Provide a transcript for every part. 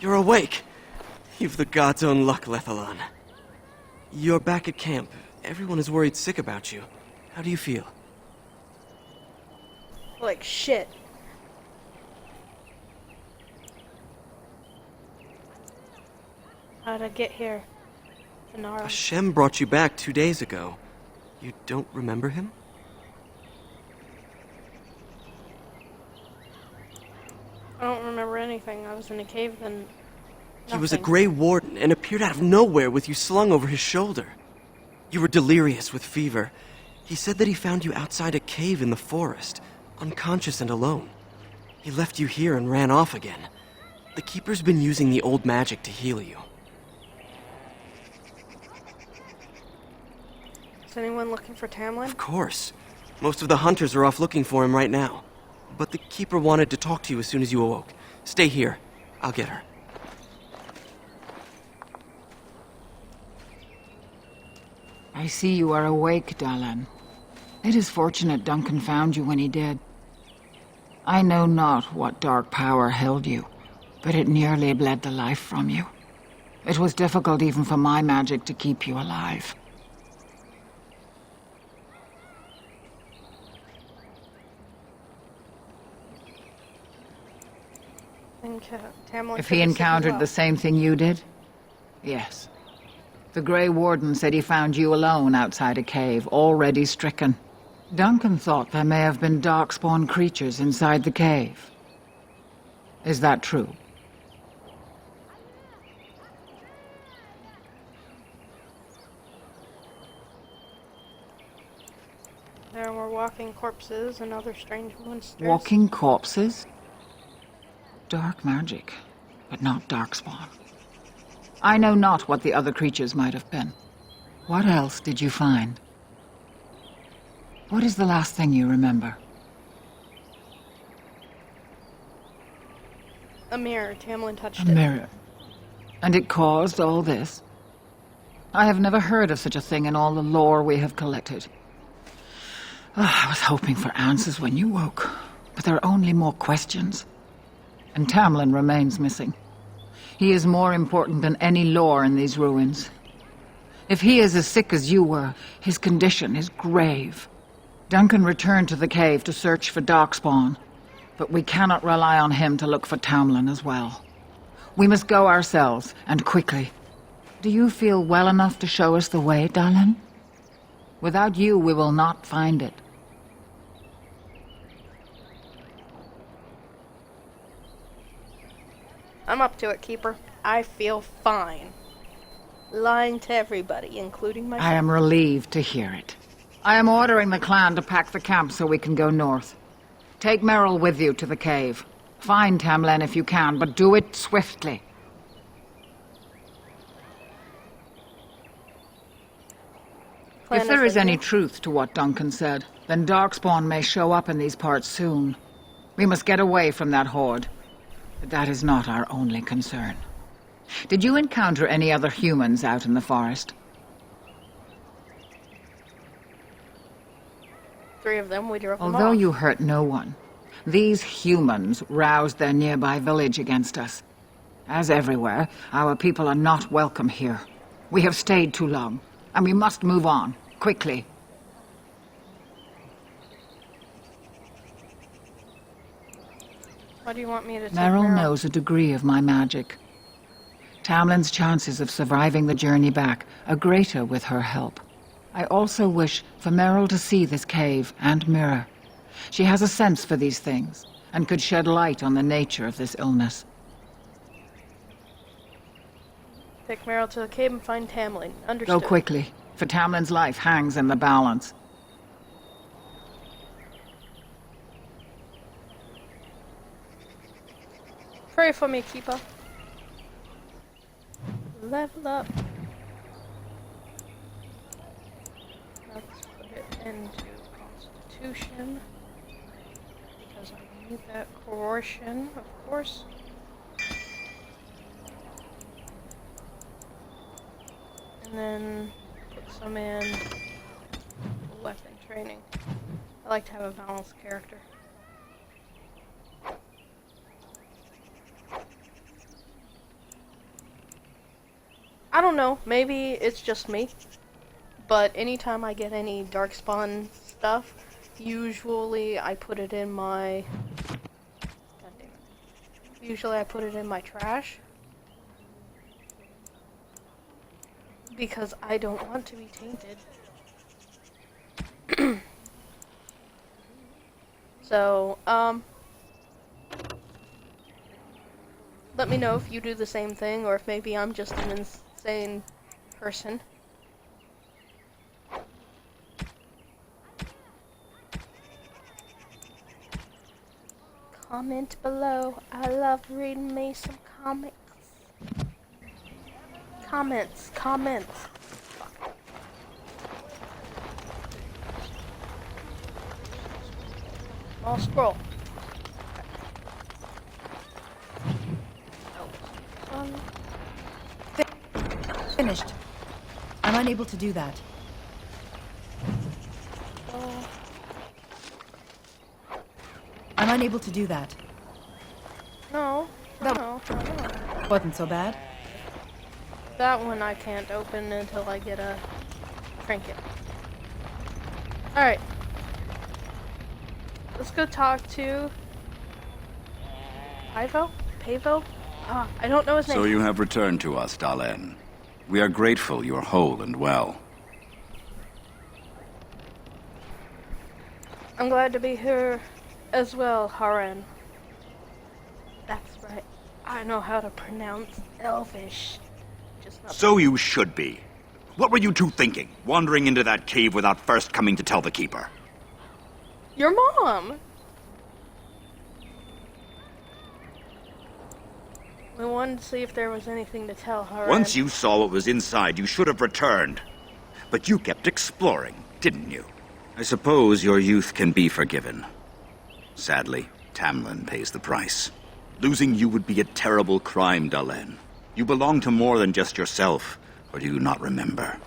You're awake! You've the god's own luck, Lethalon. You're back at camp. Everyone is worried sick about you. How do you feel? Like shit. How'd I get here? Venara. Hashem brought you back 2 days ago. You don't remember him? I don't remember anything. I was in a cave then. He was a Grey Warden and appeared out of nowhere with you slung over his shoulder. You were delirious with fever. He said that he found you outside a cave in the forest, unconscious and alone. He left you here and ran off again. The Keeper's been using the old magic to heal you. Is anyone looking for Tamlin? Of course. Most of the hunters are off looking for him right now. But the Keeper wanted to talk to you as soon as you awoke. Stay here. I'll get her. I see you are awake, Dalan. It is fortunate Duncan found you when he did. I know not what dark power held you, but it nearly bled the life from you. It was difficult even for my magic to keep you alive. I think Tamlin If he encountered the same thing you did? Yes. The Grey Warden said he found you alone outside a cave, already stricken. Duncan thought there may have been darkspawn creatures inside the cave. Is that true? There were walking corpses and other strange monsters. Walking corpses? Dark magic, but not darkspawn. I know not what the other creatures might have been. What else did you find? What is the last thing you remember? A mirror. Tamlin touched A mirror. And it caused all this? I have never heard of such a thing in all the lore we have collected. I was hoping for answers when you woke, but there are only more questions. And Tamlin remains missing. He is more important than any lore in these ruins. If he is as sick as you were, his condition is grave. Duncan returned to the cave to search for Darkspawn, but we cannot rely on him to look for Tamlin as well. We must go ourselves, and quickly. Do you feel well enough to show us the way, Dalan? Without you, we will not find it. I'm up to it, Keeper. I feel fine. Lying to everybody, including myself. I am relieved to hear it. I am ordering the clan to pack the camp so we can go north. Take Merrill with you to the cave. Find Tamlin if you can, but do it swiftly. If there is any truth to what Duncan said, then Darkspawn may show up in these parts soon. We must get away from that horde. But that is not our only concern. Did you encounter any other humans out in the forest? 3 of them, we drove them Although off. you hurt no one, these humans roused their nearby village against us. As everywhere, our people are not welcome here. We have stayed too long, and we must move on, quickly. Why do you want me to take Merrill knows a degree of my magic. Tamlin's chances of surviving the journey back are greater with her help. I also wish for Merrill to see this cave and mirror. She has a sense for these things, and could shed light on the nature of this illness. Take Merrill to the cave and find Tamlin. Understood. Go quickly, for Tamlin's life hangs in the balance. Pray for me, Keeper. Level up. Let's put it into Constitution. Because I need that coercion, of course. And then put some in weapon training. I like to have a balanced character. I don't know, maybe it's just me, but anytime I get any darkspawn stuff, usually I put it in my... God damn it. Usually I put it in my trash. Because I don't want to be tainted. So, let me know if you do the same thing, or if maybe I'm just an insane person. Comment below. I love reading me some comics. Comments. I'll scroll. Finished. I'm unable to do that. I'm unable to do that. No. Wasn't so bad. That one I can't open until I get a trinket. Alright. Let's go talk to... Pavo? Ah, I don't know his name. So you have returned to us, Dalen. We are grateful you are whole and well. I'm glad to be here as well, Haren. That's right. I know how to pronounce Elvish. Just not... So you should be. What were you two thinking, wandering into that cave without first coming to tell the Keeper? Your mom! We wanted to see if there was anything to tell her. Once you saw what was inside, you should have returned. But you kept exploring, didn't you? I suppose your youth can be forgiven. Sadly, Tamlin pays the price. Losing you would be a terrible crime, Dalen. You belong to more than just yourself, or do you not remember?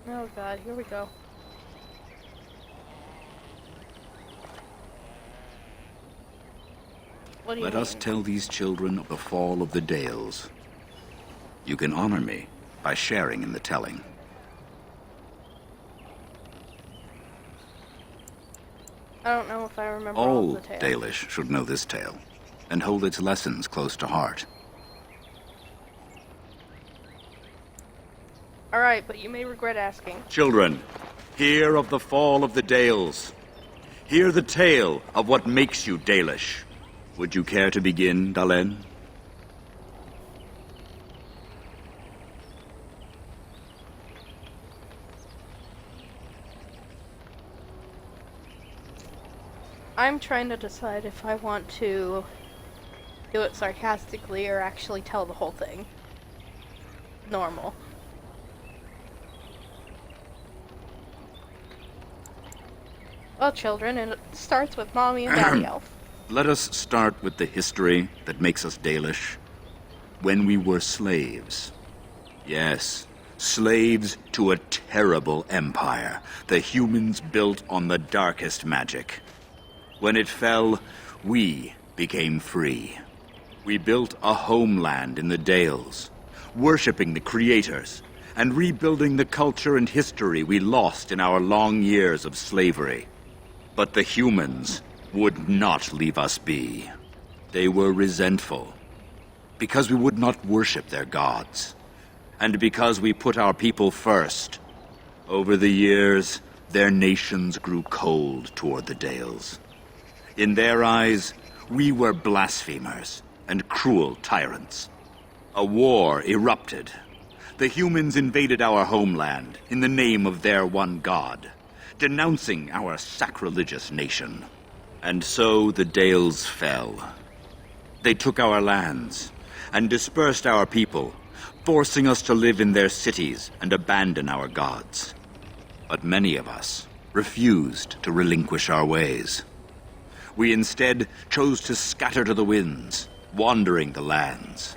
Oh god, here we go. What do you Let mean? us tell these children of the fall of the Dales. You can honor me by sharing in the telling. I don't know if I remember all All of the tales. Dalish should know this tale, and hold its lessons close to heart. Alright, but you may regret asking. Children, hear of the fall of the Dales. Hear the tale of what makes you Dalish. Would you care to begin, Dalen? I'm trying to decide if I want to do it sarcastically or actually tell the whole thing. Normal. Well, children, it starts with Mommy and Daddy Elf. Let us start with the history that makes us Dalish. When we were slaves. Yes, slaves to a terrible empire the humans built on the darkest magic. When it fell, we became free. We built a homeland in the Dales, worshipping the creators, and rebuilding the culture and history we lost in our long years of slavery. But the humans would not leave us be. They were resentful, because we would not worship their gods, and because we put our people first. Over the years, their nations grew cold toward the Dales. In their eyes, we were blasphemers and cruel tyrants. A war erupted. The humans invaded our homeland in the name of their one god, denouncing our sacrilegious nation. And so the Dales fell. They took our lands and dispersed our people, forcing us to live in their cities and abandon our gods. But many of us refused to relinquish our ways. We instead chose to scatter to the winds, wandering the lands.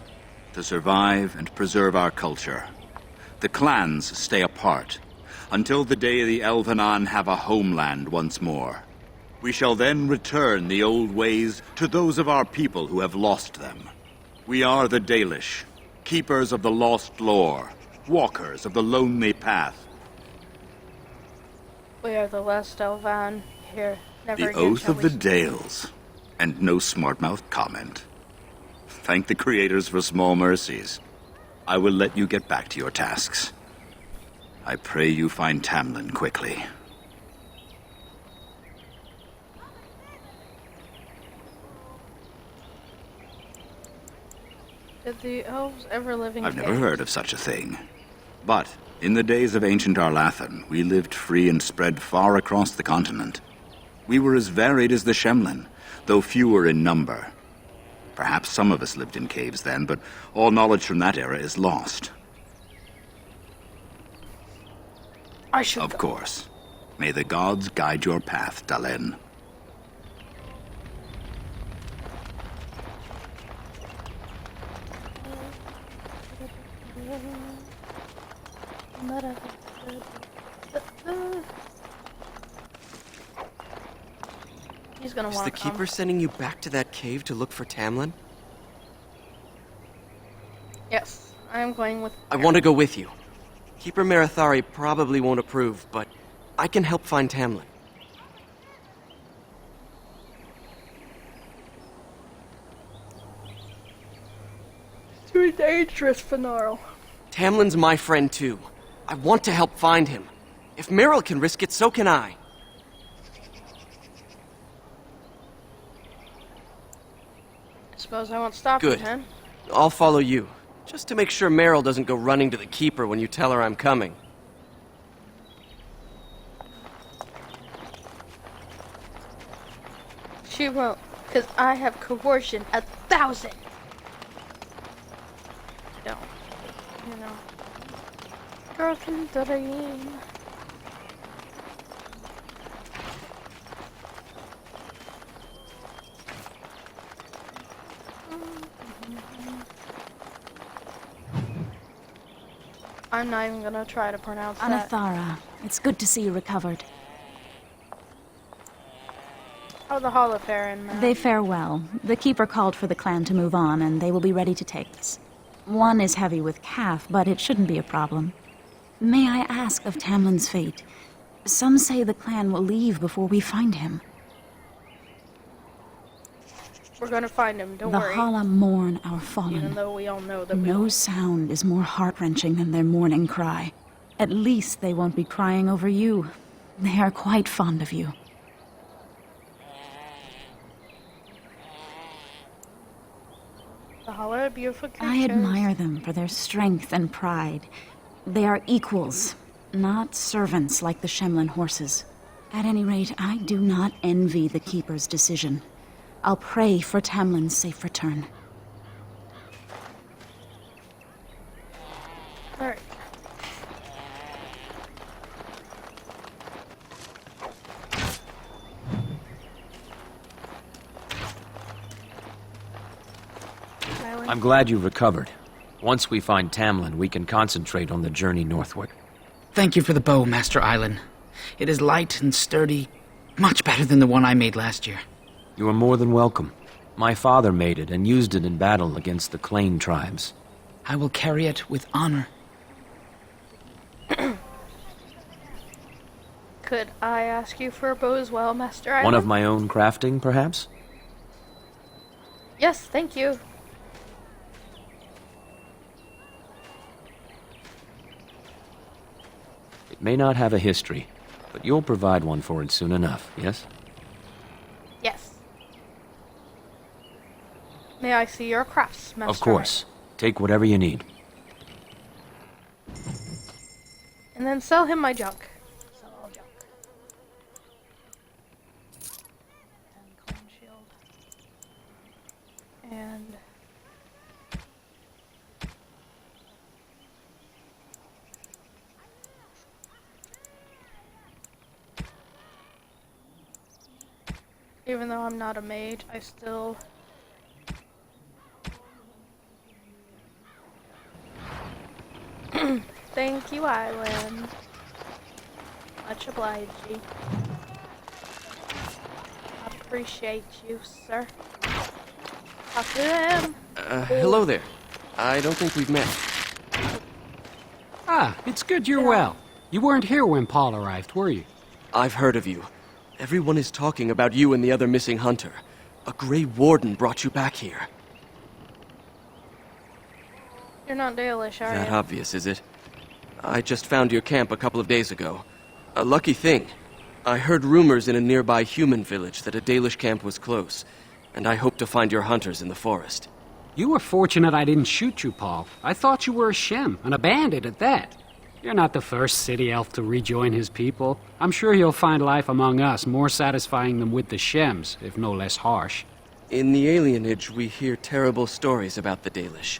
To survive and preserve our culture, the clans stay apart until the day the Elvenan have a homeland once more. We shall then return the old ways to those of our people who have lost them. We are the Dalish, Keepers of the lost lore. Walkers of the lonely path. We are the last Elvan here. Never The again oath shall of we the see- Dales. And no smart-mouthed comment. Thank the creators for small mercies. I will let you get back to your tasks. I pray you find Tamlin quickly. Did the elves ever live in I've never caves? heard of such a thing. But in the days of ancient Arlathan, we lived free and spread far across the continent. We were as varied as the Shemlin, though fewer in number. Perhaps some of us lived in caves then, but all knowledge from that era is lost. I should Of go. course. May the gods guide your path, Dalen. He's gonna Is want the to come. Keeper sending you back to that cave to look for Tamlin? Yes, I am going with. I want to go with you. Keeper Marathari probably won't approve, but I can help find Tamlin. Too dangerous, Finaro. Tamlin's my friend too. I want to help find him. If Meryl can risk it, so can I. Suppose I won't stop Good. you, huh? I'll follow you, just to make sure Meryl doesn't go running to the Keeper when you tell her I'm coming. She won't, because I have coercion 1,000. Don't. You know. Girl can dream. I'm not even gonna try to pronounce that. Anathara, it's good to see you recovered. Oh, the Holoferin, man. They fare well. The Keeper called for the clan to move on, and they will be ready to take us. One is heavy with calf, but it shouldn't be a problem. May I ask of Tamlin's fate? Some say the clan will leave before we find him. We're gonna find him, don't The worry. Hala mourn our Even fallen. though we all know that we No won't. sound is more heart-wrenching than their mourning cry. At least they won't be crying over you. They are quite fond of you. The Hala are beautiful creatures. I admire them for their strength and pride. They are equals, not servants like the Shemlin horses. At any rate, I do not envy the Keeper's decision. I'll pray for Tamlin's safe return. Alright. I'm glad you recovered. Once we find Tamlin, we can concentrate on the journey northward. Thank you for the bow, Master Island. It is light and sturdy, much better than the one I made last year. You are more than welcome. My father made it and used it in battle against the Clane tribes. I will carry it with honor. Could I ask you for a bow as well, Master Island? One of my own crafting, perhaps? Yes, thank you. It may not have a history, but you'll provide one for it soon enough, yes? Yes. May I see your crafts, Master Of course. Take whatever you need. Island? And then sell him my junk. Sell all junk. And clone shield. And... even though I'm not a mage, I still... Thank you, Island. Much obliged. Appreciate you, sir. Talk to them. Hello there. I don't think we've met. Ah, it's good you're well. You weren't here when Paul arrived, were you? I've heard of you. Everyone is talking about you and the other missing hunter. A Grey Warden brought you back here. You're not Dalish, are That you? obvious, is it? I just found your camp a couple of days ago. A lucky thing. I heard rumors in a nearby human village that a Dalish camp was close, and I hope to find your hunters in the forest. You were fortunate I didn't shoot you, Paul. I thought you were a Shem, and a bandit at that. You're not the first city elf to rejoin his people. I'm sure he'll find life among us more satisfying than with the Shems, if no less harsh. In the alienage, we hear terrible stories about the Dalish.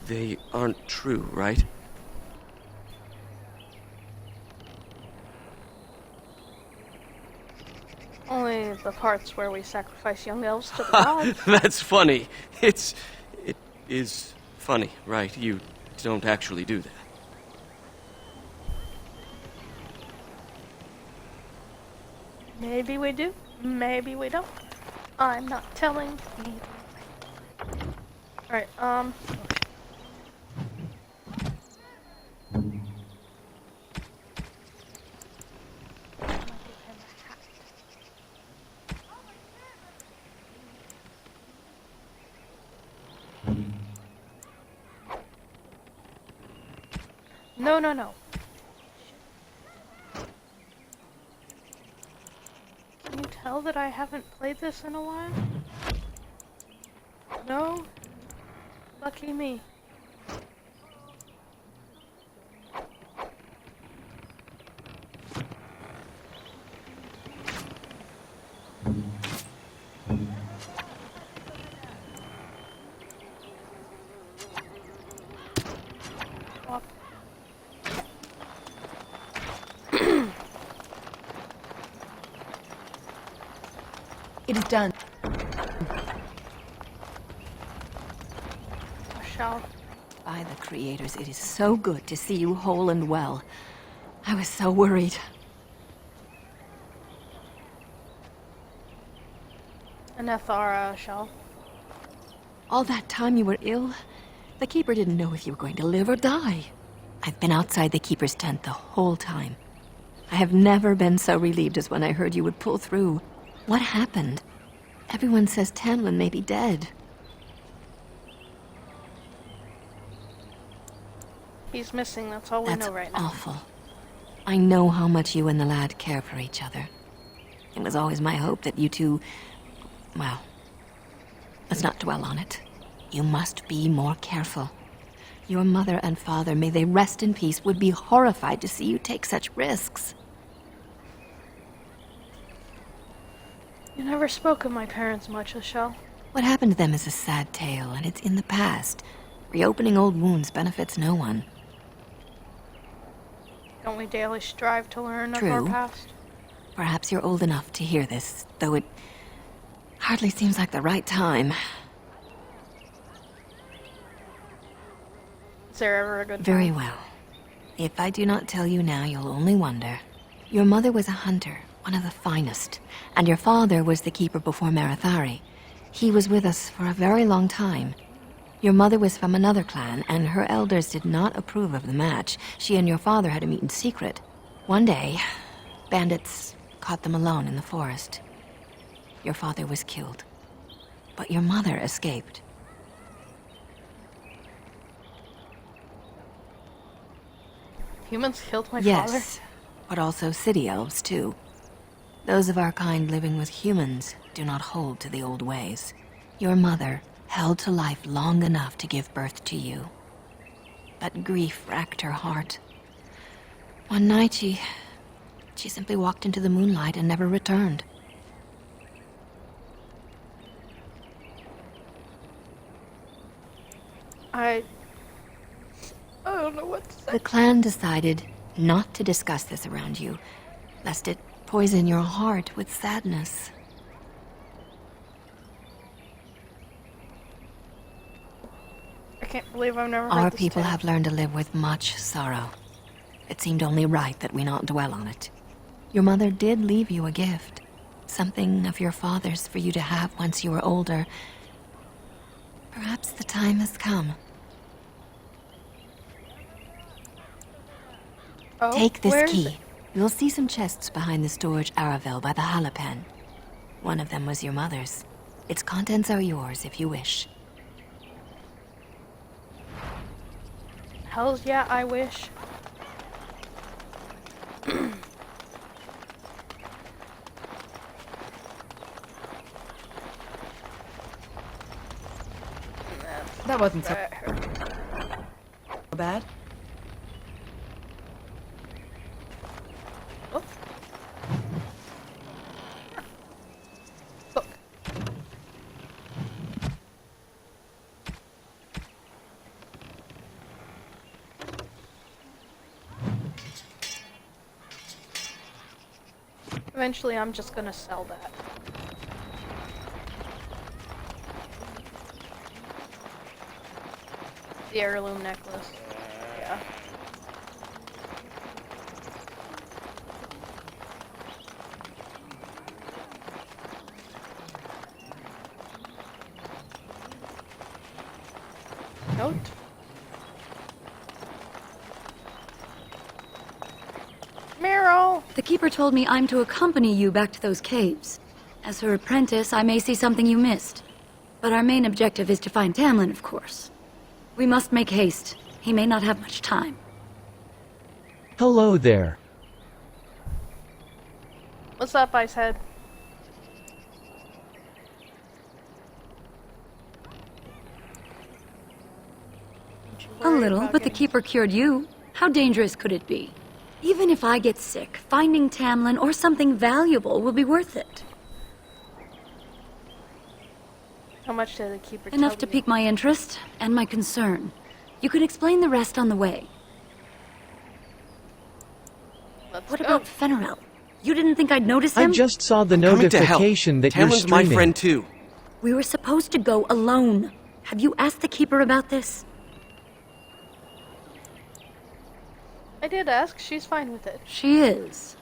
They aren't true, right? Only the parts where we sacrifice young elves to the gods. That's funny. It is funny, right? You don't actually do that. Maybe we do, maybe we don't. I'm not telling either. Alright, No. Can you tell that I haven't played this in a while? No? Lucky me. It is done. Shall. By the creators, it is so good to see you whole and well. I was so worried. Anethara, Shall. All that time you were ill, the Keeper didn't know if you were going to live or die. I've been outside the Keeper's tent the whole time. I have never been so relieved as when I heard you would pull through. What happened? Everyone says Tamlin may be dead. He's missing, that's all we know right now. That's awful. I know how much you and the lad care for each other. It was always my hope that you two... Well, let's not dwell on it. You must be more careful. Your mother and father, may they rest in peace, would be horrified to see you take such risks. You never spoke of my parents much, Shall. What happened to them is a sad tale, and it's in the past. Reopening old wounds benefits no one. Don't we daily strive to learn of True. our past? Perhaps you're old enough to hear this, though it hardly seems like the right time. Is there ever a good time? Very well. If I do not tell you now, you'll only wonder. Your mother was a hunter, one of the finest, and your father was the Keeper before Marathari. He was with us for a very long time. Your mother was from another clan, and her elders did not approve of the match. She and your father had to meet in secret. One day, bandits caught them alone in the forest. Your father was killed, but your mother escaped. Humans killed my father? Yes, but also city elves, too. Those of our kind living with humans do not hold to the old ways. Your mother held to life long enough to give birth to you. But grief racked her heart. One night she simply walked into the moonlight and never returned. I don't know what to say. The clan decided not to discuss this around you, lest it poison your heart with sadness. I can't believe I've never heard Our this people tale. have learned to live with much sorrow. It seemed only right that we not dwell on it. Your mother did leave you a gift. Something of your father's for you to have once you were older. Perhaps the time has come. Oh, Take this where is key. it? You'll see some chests behind the storage Aravel by the Halapan. One of them was your mother's. Its contents are yours if you wish. Hells yeah, I wish. That wasn't so bad. Oh. Look. Eventually, I'm just gonna sell that. The heirloom necklace. Yeah. Note. Meryl! The Keeper told me I'm to accompany you back to those caves. As her apprentice, I may see something you missed. But our main objective is to find Tamlin, of course. We must make haste. He may not have much time. Hello there. What's up, Icehead? A little, but the Keeper cured you. How dangerous could it be? Even if I get sick, finding Tamlin or something valuable will be worth it. How much did the Keeper tell Enough to you? pique my interest and my concern. You can explain the rest on the way. Let's What go. about Fenrirel? You didn't think I'd notice I him? just saw the Coming to help. notification that you're Tamlin's my streaming. friend too. We were supposed to go alone. Have you asked the Keeper about this? I did ask. She's fine with it. She is.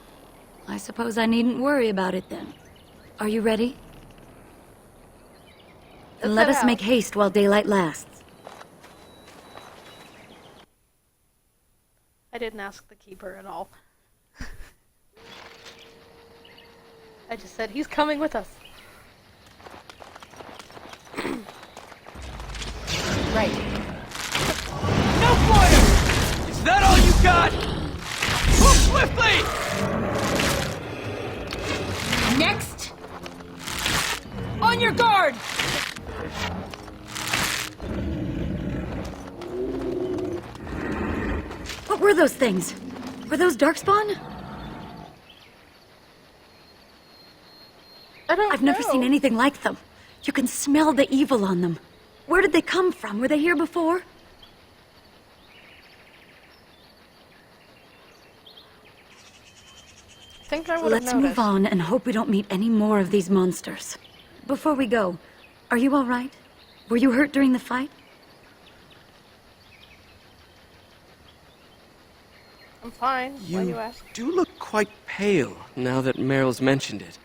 I suppose I needn't worry about it then. Are you ready? Then let Let's us head make out. haste while daylight lasts. I didn't ask the Keeper at all. I just said he's coming with us. Right. No fire! Is that all you got? Move swiftly! Next! On your guard! What were those things? Were those Darkspawn? I don't I've never know. seen anything like them. You can smell the evil on them. Where did they come from? Were they here before? I think I would have Let's noticed. move on and hope we don't meet any more of these monsters. Before we go, are you all right? Were you hurt during the fight? I'm fine. Why you ask? do look quite pale now that Meryl's mentioned it.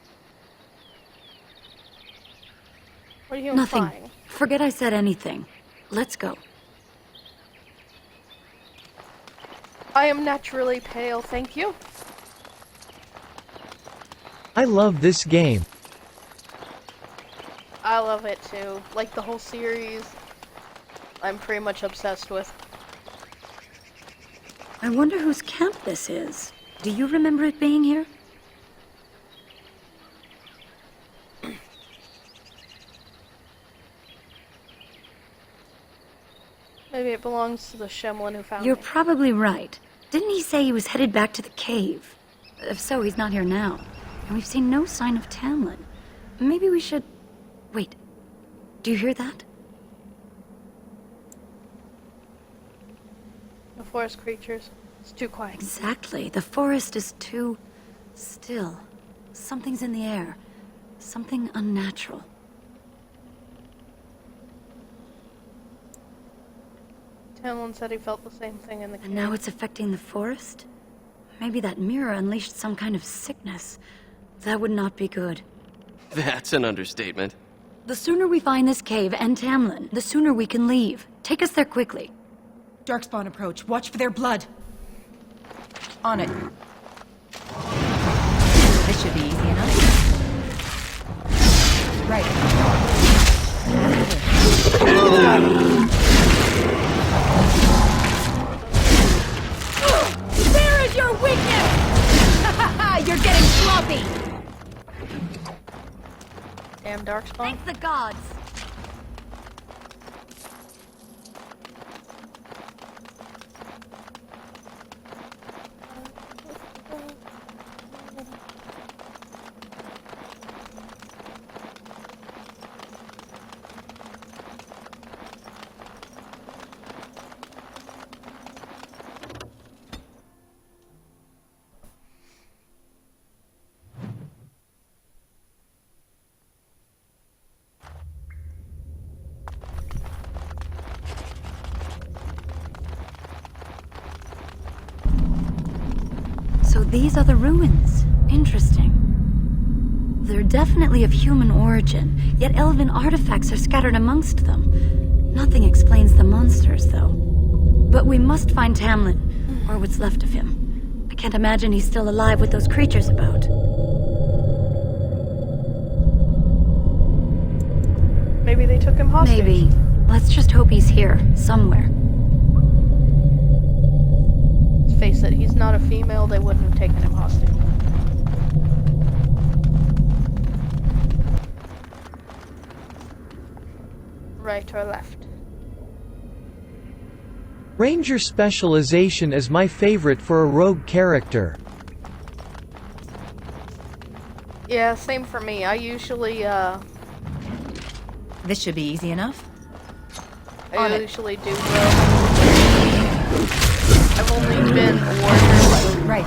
What are you Nothing. implying? Forget I said anything. Let's go. I am naturally pale, thank you. I love this game. I love it too. Like the whole series, I'm pretty much obsessed with. I wonder whose camp this is. Do you remember it being here? Maybe it belongs to the Shemlin who found You're me. probably right. Didn't he say he was headed back to the cave? If so, he's not here now. And we've seen no sign of Tamlin. Maybe we should... Wait. Do you hear that? The forest creatures. It's too quiet. Exactly. The forest is too... still. Something's in the air. Something unnatural. Tamlin said he felt the same thing in the cave. And now it's affecting the forest? Maybe that mirror unleashed some kind of sickness. That would not be good. That's an understatement. The sooner we find this cave and Tamlin, the sooner we can leave. Take us there quickly. Darkspawn approach. Watch for their blood. On it. This should be easy enough. Right. There is your weakness! You're getting sloppy! Damn darkspawn. Thank the gods. So these are the ruins. Interesting. They're definitely of human origin, yet elven artifacts are scattered amongst them. Nothing explains the monsters, though. But we must find Tamlin, or what's left of him. I can't imagine he's still alive with those creatures about. Maybe they took him hostage. Maybe. Let's just hope he's here, somewhere. Let's face it, he's not a female, they wouldn't have taken him hostage. Right or left? Ranger specialization is my favorite for a rogue character. Yeah, same for me. I usually, This should be easy enough. I usually do rogue. I've only been a warrior Right.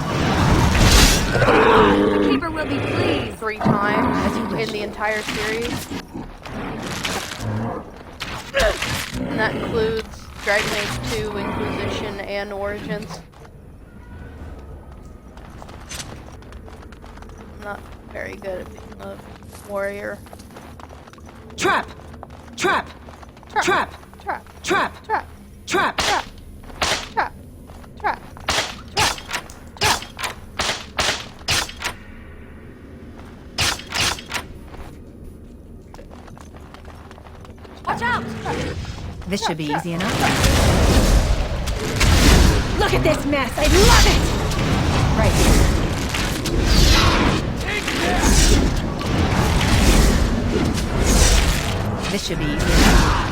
The Keeper will be pleased. 3 times in the entire series. And that includes Dragon Age 2, Inquisition, and Origins. I'm not very good at being a warrior. Trap! Trap! Trap! Trap! Trap! Trap! Trap! Trap! Trap! Trap! Trap! Watch out! This should be easy enough. Look at this mess! I love it! Right. This should be easy enough.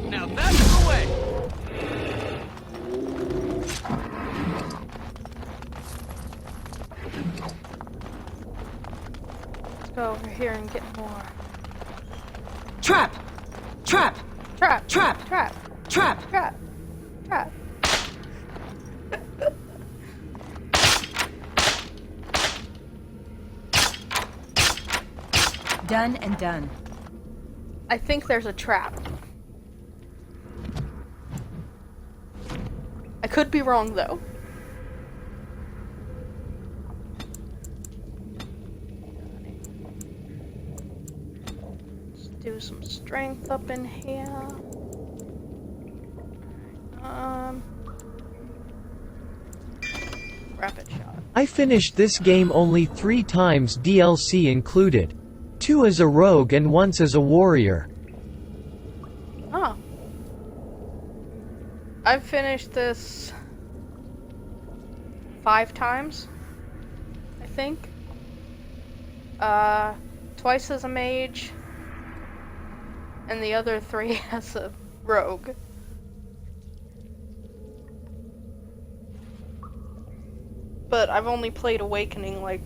Now that's the way! Let's go over here and get more. Trap! Trap! Trap! Trap! Trap! Trap! Trap! Trap! Done and done. I think there's a trap. I could be wrong though. Let's do some strength up in here. Rapid shot. I finished this game only 3 times, DLC included. 2 as a rogue and once as a warrior. Oh. I've finished this 5 times, I think. Twice as a mage, and the other 3 as a rogue. But I've only played Awakening like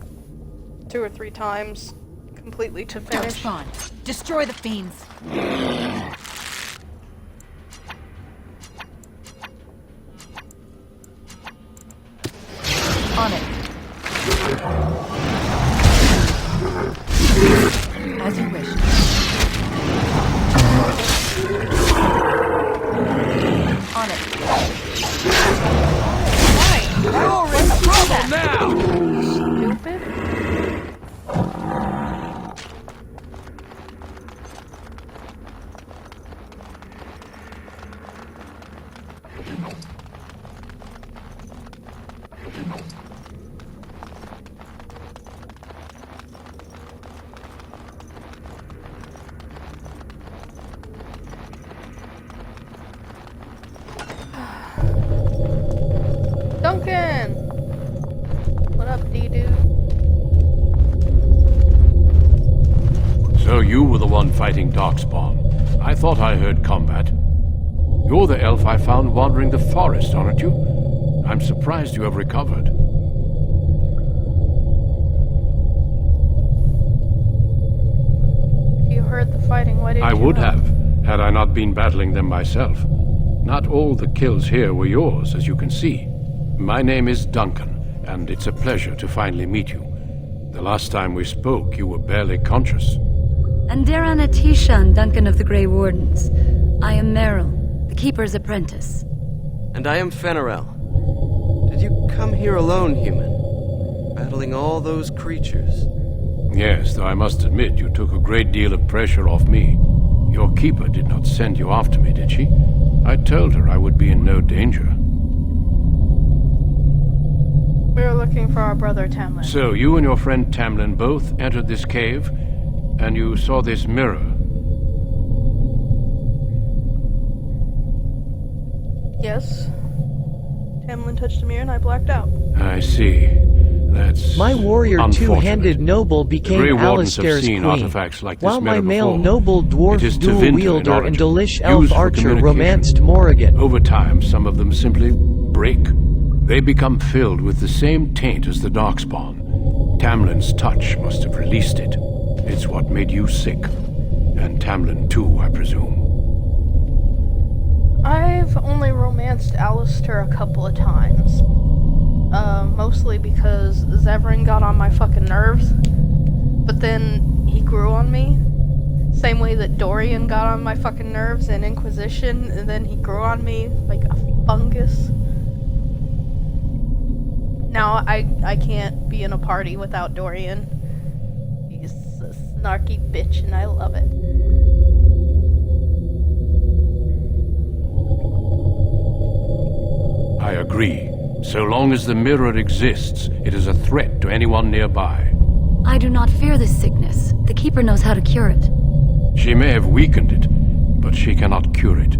2 or 3 times completely to finish. Darkspawn. Destroy the fiends. On it. As you wish. On it. We're already in trouble now! Stupid. You were the one fighting Darkspawn. I thought I heard combat. You're the elf I found wandering the forest, aren't you? I'm surprised you have recovered. You heard the fighting, why didn't you? I would have, had I not been battling them myself. Not all the kills here were yours, as you can see. My name is Duncan, and it's a pleasure to finally meet you. The last time we spoke, you were barely conscious. Andarana Tishan, Duncan of the Grey Wardens. I am Meryl, the Keeper's apprentice. And I am Fenarel. Did you come here alone, human? Battling all those creatures? Yes, though I must admit you took a great deal of pressure off me. Your keeper did not send you after me, did she? I told her I would be in no danger. We were looking for our brother Tamlin. So, you and your friend Tamlin both entered this cave, and you saw this mirror. Yes. Tamlin touched the mirror and I blacked out. I see. That's my warrior two-handed noble became Alistair's queen, like while my before. male noble dwarf dual-wielder and Dalish elf archer romanced Morrigan. Over time, some of them simply break. They become filled with the same taint as the Darkspawn. Tamlin's touch must have released it. It's what made you sick. And Tamlin too, I presume. I've only romanced Alistair a couple of times. Mostly because Zevran got on my fucking nerves. But then he grew on me. Same way that Dorian got on my fucking nerves in Inquisition, and then he grew on me like a fungus. Now I can't be in a party without Dorian. He's a snarky bitch and I love it. I agree. So long as the mirror exists, it is a threat to anyone nearby. I do not fear this sickness. The Keeper knows how to cure it. She may have weakened it, but she cannot cure it.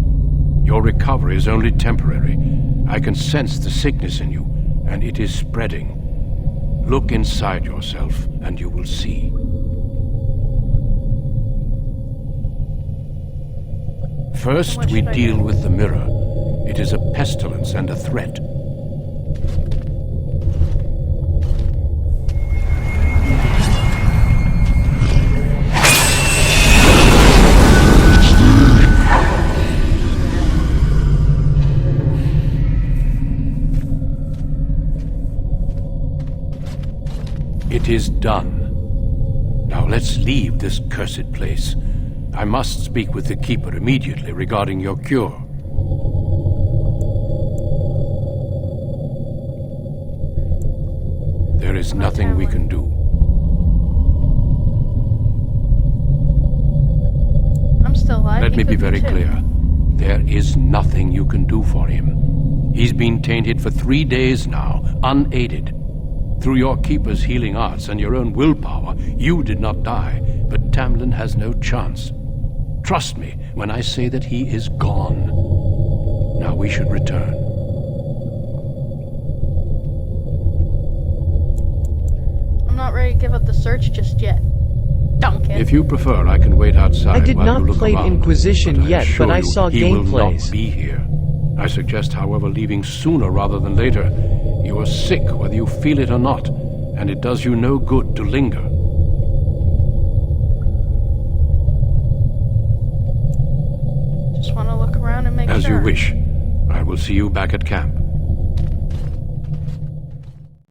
Your recovery is only temporary. I can sense the sickness in you, and it is spreading. Look inside yourself, and you will see. First, we deal with the mirror. It is a pestilence and a threat. It is done. Now let's leave this cursed place. I must speak with the Keeper immediately regarding your cure. There is nothing we can do. I'm still alive. Let me be very clear. There is nothing you can do for him. He's been tainted for 3 days now, unaided. Through your Keeper's healing arts and your own willpower, you did not die, but Tamlin has no chance. Trust me when I say that he is gone. Now we should return. I'm not ready to give up the search just yet. Duncan. If you prefer, I can wait outside. I did while not you look play around, Inquisition yet, but I saw he will gameplays. not be here. I suggest, however, leaving sooner rather than later. You are sick, whether you feel it or not, and it does you no good to linger. Just want to look around and make sure. As you wish. I will see you back at camp.